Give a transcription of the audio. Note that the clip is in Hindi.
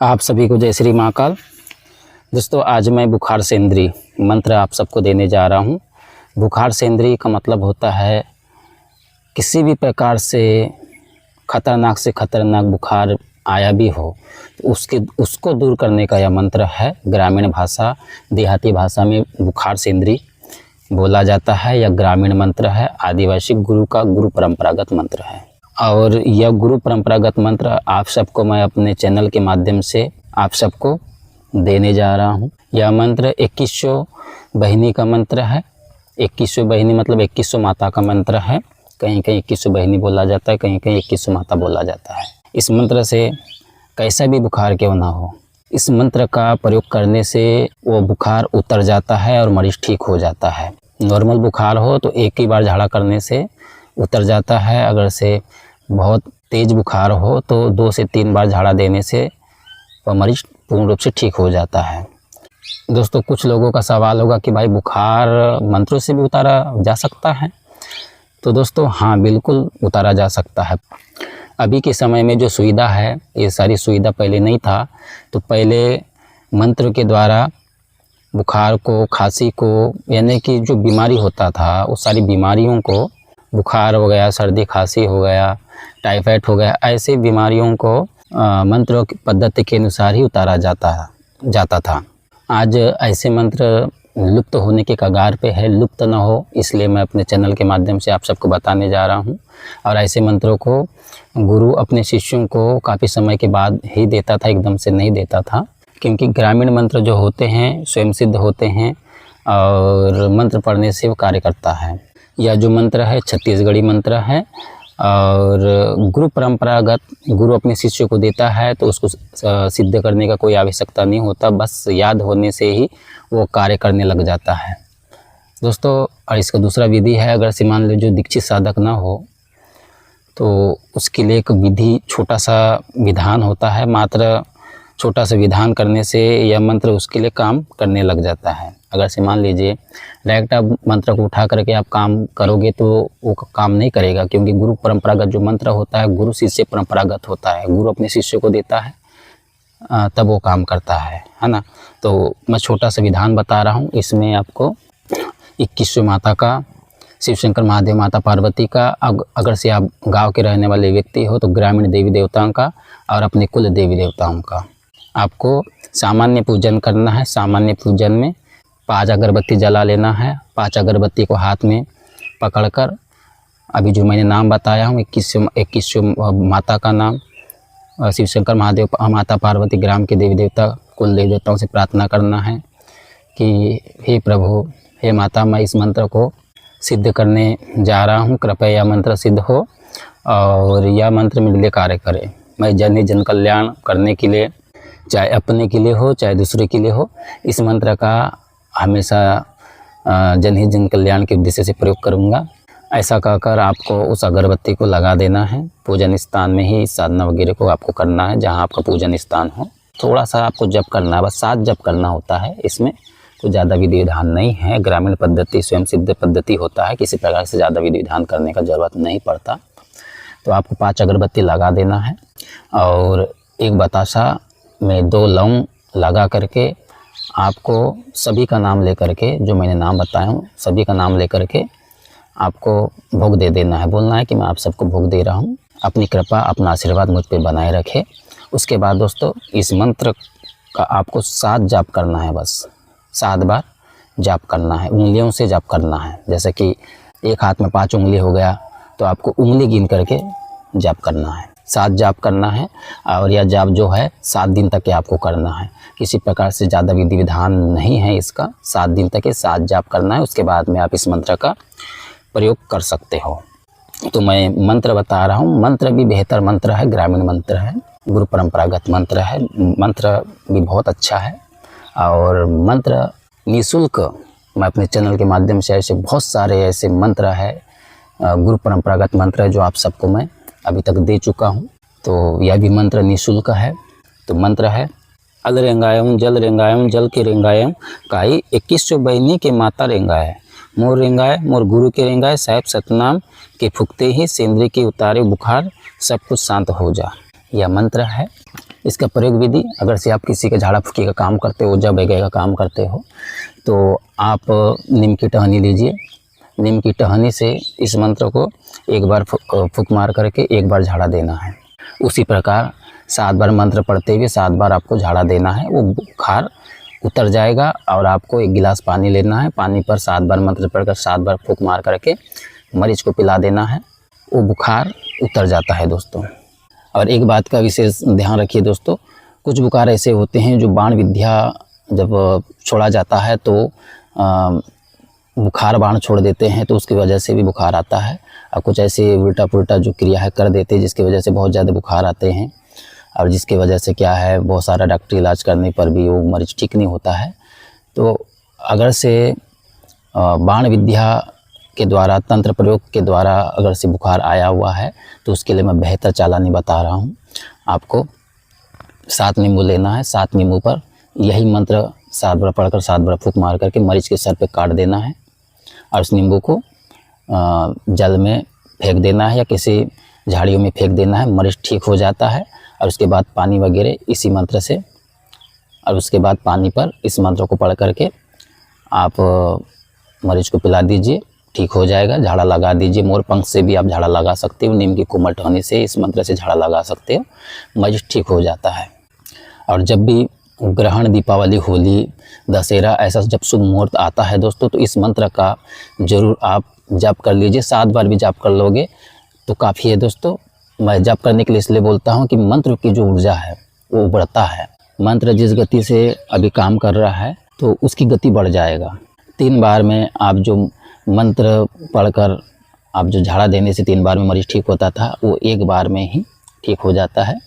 आप सभी को जय श्री महाकाल। दोस्तों, आज मैं बुखार सेंद्री मंत्र आप सबको देने जा रहा हूं। बुखार सेंद्री का मतलब होता है किसी भी प्रकार से खतरनाक बुखार आया भी हो तो उसको दूर करने का यह मंत्र है। ग्रामीण भाषा देहाती भाषा में बुखार सेंद्री बोला जाता है। यह ग्रामीण मंत्र है, आदिवासी गुरु का गुरु परंपरागत मंत्र है। और यह गुरु परंपरागत मंत्र आप सबको मैं अपने चैनल के माध्यम से आप सबको देने जा रहा हूं। यह मंत्र 2100 बहिनी का मंत्र है। 2100 बहिनी मतलब 2100 माता का मंत्र है। कहीं कहीं 2100 बहिनी बोला जाता है, कहीं कहीं 2100 माता बोला जाता है। इस मंत्र से कैसा भी बुखार क्यों ना हो, इस मंत्र का प्रयोग करने से वो बुखार उतर जाता है और मरीज ठीक हो जाता है। नॉर्मल बुखार हो तो एक ही बार झाड़ा करने से उतर जाता है। अगर से बहुत तेज़ बुखार हो तो 2 से 3 बार झाड़ा देने से वह मरीज पूर्ण रूप से ठीक हो जाता है। दोस्तों, कुछ लोगों का सवाल होगा कि भाई बुखार मंत्रों से भी उतारा जा सकता है? तो दोस्तों हाँ, बिल्कुल उतारा जा सकता है। अभी के समय में जो सुविधा है, ये सारी सुविधा पहले नहीं था। तो पहले मंत्र के द्वारा बुखार को, खांसी को, यानी कि जो बीमारी होता था उस सारी बीमारियों को, बुखार हो गया, सर्दी खांसी हो गया, टाइफाइड हो गया, ऐसे बीमारियों को मंत्रों की पद्धति के अनुसार ही उतारा जाता था। आज ऐसे मंत्र लुप्त होने के कगार पे है, लुप्त ना हो इसलिए मैं अपने चैनल के माध्यम से आप सबको बताने जा रहा हूँ। और ऐसे मंत्रों को गुरु अपने शिष्यों को काफ़ी समय के बाद ही देता था, एकदम से नहीं देता था। क्योंकि ग्रामीण मंत्र जो होते हैं स्वयं सिद्ध होते हैं और मंत्र पढ़ने से वो कार्य करता है। यह जो मंत्र है छत्तीसगढ़ी मंत्र है और गुरु परंपरागत गुरु अपने शिष्य को देता है, तो उसको सिद्ध करने का कोई आवश्यकता नहीं होता, बस याद होने से ही वो कार्य करने लग जाता है। दोस्तों, और इसका दूसरा विधि है, अगर से मान लो जो दीक्षित साधक ना हो तो उसके लिए एक विधि, छोटा सा विधान होता है। मात्र छोटा सा विधान करने से यह मंत्र उसके लिए काम करने लग जाता है। अगर से मान लीजिए डायरेक्ट आप मंत्र को उठा करके आप काम करोगे तो वो काम नहीं करेगा, क्योंकि गुरु परंपरागत जो मंत्र होता है गुरु शिष्य परंपरागत होता है। गुरु अपने शिष्य को देता है तब वो काम करता है ना। तो मैं छोटा सा विधान बता रहा हूँ। इसमें आपको 2100 माता का, शिव शंकर महादेव माता पार्वती का, अगर से आप गाँव के रहने वाले व्यक्ति हो तो ग्रामीण देवी देवताओं का और अपने कुल देवी देवताओं का आपको सामान्य पूजन करना है। सामान्य पूजन में 5 अगरबत्ती जला लेना है। 5 अगरबत्ती को हाथ में पकड़कर अभी जो मैंने नाम बताया हूँ 2100 माता का नाम, शिव शंकर महादेव माता पार्वती, ग्राम के देवी देवता, कुल देवी देवताओं से प्रार्थना करना है कि हे प्रभु, हे माता, मैं इस मंत्र को सिद्ध करने जा रहा हूँ, कृपया यह मंत्र सिद्ध हो और यह मंत्र मेरे लिए कार्य करे। मैं जन कल्याण करने के लिए, चाहे अपने के लिए हो चाहे दूसरे के लिए हो, इस मंत्र का हमेशा जन कल्याण के उद्देश्य से प्रयोग करूँगा। ऐसा कहकर आपको उस अगरबत्ती को लगा देना है। पूजन स्थान में ही साधना वगैरह को आपको करना है, जहाँ आपका पूजन स्थान हो। थोड़ा सा आपको जप करना है, बस 7 जप करना होता है। इसमें कोई ज़्यादा विधि विधान नहीं है। ग्रामीण पद्धति स्वयं सिद्ध पद्धति होता है, किसी प्रकार से ज़्यादा विधि विधान करने का ज़रूरत नहीं पड़ता। तो आपको 5 अगरबत्ती लगा देना है और एक बतासा में 2 लौंग लगा करके आपको सभी का नाम लेकर के, जो मैंने नाम बताया हूँ सभी का नाम लेकर के आपको भोग दे देना है। बोलना है कि मैं आप सबको भोग दे रहा हूँ, अपनी कृपा अपना आशीर्वाद मुझ पे बनाए रखे। उसके बाद दोस्तों इस मंत्र का आपको 7 जाप करना है, बस 7 बार जाप करना है। उंगलियों से जाप करना है। जैसे कि एक हाथ में 5 उंगली हो गया तो आपको उंगली गिन करके जाप करना है। 7 जाप करना है और यह जाप जो है 7 दिन तक ये आपको करना है। किसी प्रकार से ज़्यादा विधि विधान नहीं है इसका। 7 दिन तक ये 7 जाप करना है। उसके बाद में आप इस मंत्र का प्रयोग कर सकते हो। तो मैं मंत्र बता रहा हूँ। मंत्र भी बेहतर मंत्र है, ग्रामीण मंत्र है, गुरु परंपरागत मंत्र है। मंत्र भी बहुत अच्छा है और मंत्र निःशुल्क मैं अपने चैनल के माध्यम से ऐसे बहुत सारे ऐसे मंत्र है, गुरु परंपरागत मंत्र है, जो आप सबको मैं अभी तक दे चुका हूँ। तो यह भी मंत्र निःशुल्क है। तो मंत्र है अल रेंगायम जल रेंगायम जल के रेंगायम काई 2100 बहिनी के माता रेंगाए, मोर रेंगाए मोर गुरु के रेंगाए, साहेब सतनाम के फुकते ही सेंद्री के उतारे बुखार, सब कुछ शांत हो जा। यह मंत्र है। इसका प्रयोग विधि, अगर से आप किसी के झाड़ा फूकी का काम करते हो, जब वगैरह का काम करते हो, तो आप नीम की टहनी लीजिए। नीम की टहनी से इस मंत्र को एक बार फूक मार करके एक बार झाड़ा देना है। उसी प्रकार 7 बार मंत्र पढ़ते हुए 7 बार आपको झाड़ा देना है। वो बुखार उतर जाएगा और आपको 1 गिलास पानी लेना है। पानी पर 7 बार मंत्र पढ़कर 7 बार फूक मार करके मरीज को पिला देना है। वो बुखार उतर जाता है दोस्तों। और एक बात का विशेष ध्यान रखिए दोस्तों, कुछ बुखार ऐसे होते हैं जो बाण विद्या जब छोड़ा जाता है तो बुखार बाण छोड़ देते हैं, तो उसकी वजह से भी बुखार आता है। और कुछ ऐसे उल्टा पुल्टा जो क्रिया है कर देते हैं जिसकी वजह से बहुत ज़्यादा बुखार आते हैं, और जिसकी वजह से क्या है, बहुत सारा डॉक्टरी इलाज करने पर भी वो मरीज ठीक नहीं होता है। तो अगर से बाण विद्या के द्वारा, तंत्र प्रयोग के द्वारा अगर से बुखार आया हुआ है तो उसके लिए मैं बेहतर चालानी बता रहा हूँ। आपको 7 नींबू लेना है। 7 नींबू पर यही मंत्र 7 बार पढ़कर 7 बार फूंक मार करके मरीज के सर पे काट देना है, और उस नींबू को जल में फेंक देना है या किसी झाड़ियों में फेंक देना है। मरीज ठीक हो जाता है। और उसके बाद पानी वगैरह इसी मंत्र से, और उसके बाद पानी पर इस मंत्र को पढ़ करके आप मरीज को पिला दीजिए, ठीक हो जाएगा। झाड़ा लगा दीजिए। मोर पंख से भी आप झाड़ा लगा सकते हो। नीम की कोमल टहनी से, इस मंत्र से झाड़ा लगा सकते हो, मरीज ठीक हो जाता है। और जब भी ग्रहण, दीपावली, होली, दशहरा ऐसा जब शुभ मुहूर्त आता है दोस्तों, तो इस मंत्र का ज़रूर आप जप कर लीजिए। 7 बार भी जप कर लोगे तो काफ़ी है दोस्तों। मैं जप करने के लिए इसलिए बोलता हूँ कि मंत्र की जो ऊर्जा है वो बढ़ता है। मंत्र जिस गति से अभी काम कर रहा है तो उसकी गति बढ़ जाएगा। 3 बार में आप जो मंत्र पढ़कर आप जो झाड़ा देने से 3 बार में मरीज ठीक होता था, वो 1 बार में ही ठीक हो जाता है।